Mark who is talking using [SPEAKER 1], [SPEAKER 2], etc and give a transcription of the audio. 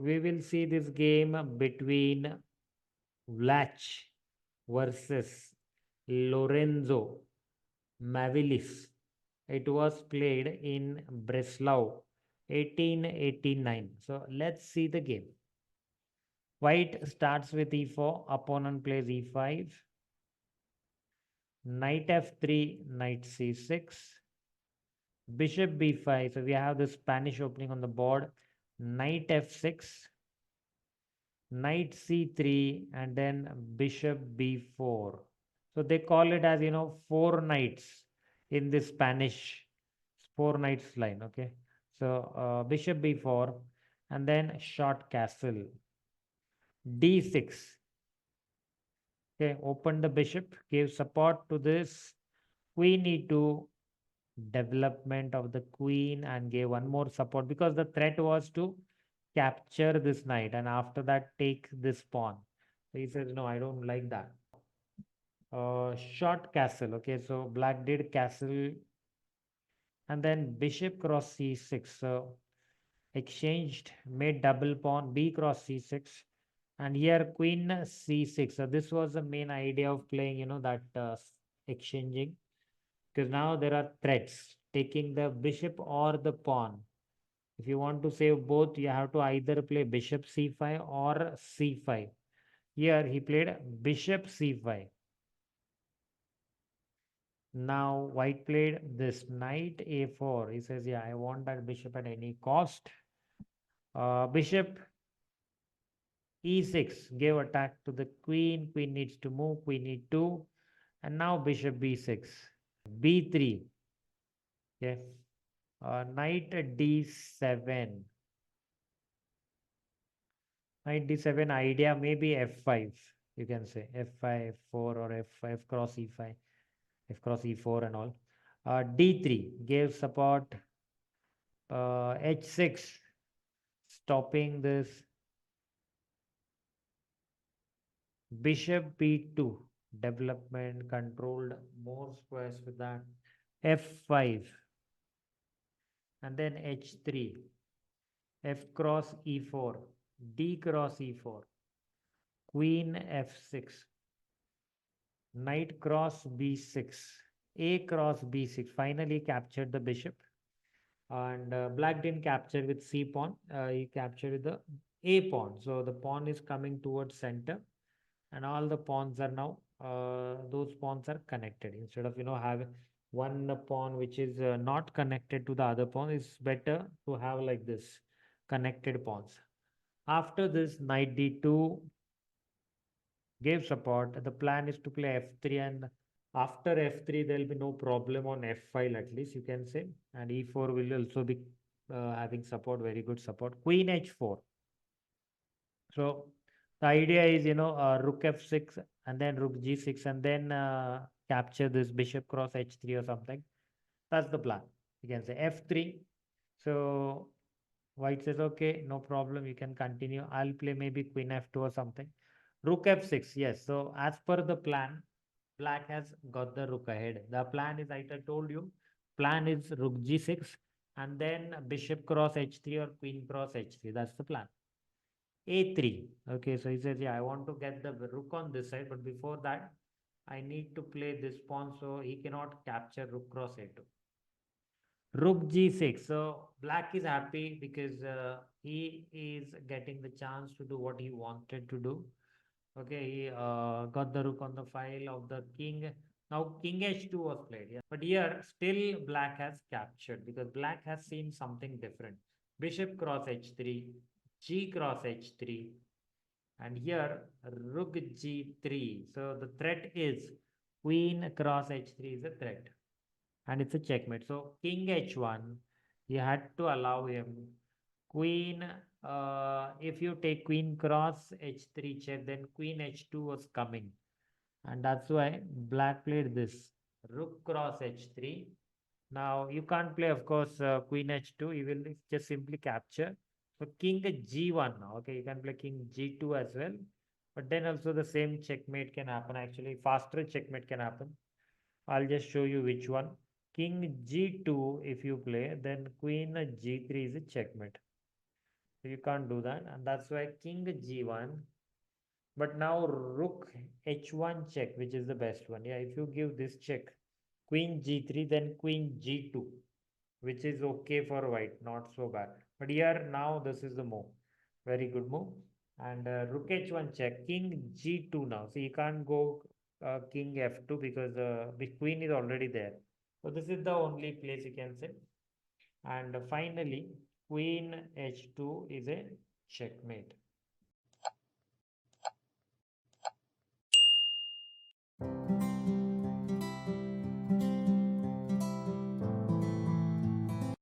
[SPEAKER 1] We will see this game between Wlach versus Lorenzo Mavilis. It was played in Breslau 1889. So let's see the game. White starts with e4, opponent plays e5, knight f3, knight c6, bishop b5. So we have the Spanish opening on the board, knight f6, knight c3, and then bishop b4. So they call it as, four knights in this Spanish four knights line. Okay. So bishop b4, and then short castle d6. Okay, open the bishop, give support to this queen e2, development of the queen, and gave one more support because the threat was to capture this knight and after that take this pawn. So he says, no, I don't like that. Short castle. Okay, so black did castle and then bishop cross c6. So exchanged, made double pawn, b cross c6, and here queen c6. So this was the main idea of playing, that exchanging, because now there are threats taking the bishop or the pawn. If you want to save both, you have to either play bishop c5 or c5. Here he played bishop c5. Now white played this knight a4. He says, yeah, I want that bishop at any cost. Bishop e6 gave attack to the queen. Queen needs to move. Queen e2. And now bishop b6. b3. Okay. Knight d7. Knight d7 idea maybe f5. You can say f5, f4 or f5 cross e5, f cross e4 and all. D3 gave support. H6 stopping this. Bishop b2 development, controlled more squares with that. F5 and then h3, f cross e4, d cross e4, queen f6, knight cross b6, a cross b6. Finally captured the bishop, and black didn't capture with c pawn. He captured with the a pawn. So the pawn is coming towards center, and all the pawns are now those pawns are connected. Instead of having one pawn which is not connected to the other pawn, it's better to have like this connected pawns. After this, knight d2 gave support. The plan is to play f3, and after f3 there will be no problem on f5, at least you can say, and e4 will also be having support, very good support. Queen h4. So the idea is, rook f6 and then rook g6 and then capture this bishop cross h3 or something. That's the plan. You can say f3. So white says, okay, no problem. You can continue. I'll play maybe queen f2 or something. Rook f6. Yes. So as per the plan, black has got the rook ahead. The plan is, I told you, plan is rook g6 and then bishop cross h3 or queen cross h3. That's the plan. A3. Okay, so he says, yeah, I want to get the rook on this side, but before that, I need to play this pawn, so he cannot capture rook cross A2. Rook G6. So black is happy because he is getting the chance to do what he wanted to do. Okay, he got the rook on the file of the king. Now king h2 was played. Yeah. But here still black has captured because black has seen something different. Bishop cross h3, g cross h3, and here rook g3. So the threat is queen cross h3 is a threat and it's a checkmate. So king h1, you had to allow him. Queen, if you take queen cross h3 check, then queen h2 was coming. And that's why black played this rook cross h3. Now you can't play, of course, queen h2. You will just simply capture. So king g1 now. Okay, you can play king g2 as well. But then also the same checkmate can happen. Actually, faster checkmate can happen. I'll just show you which one. King g2 if you play, then queen g3 is a checkmate. So you can't do that, and that's why king g1. But now rook h1 check, which is the best one. Yeah, if you give this check, queen g3, then queen g2, which is okay for white, not so bad. But here now this is the move. Very good move. And rook h1 check, king g2 now. So you can't go king f2 because the queen is already there. So this is the only place you can say. And finally, queen h2 is a checkmate.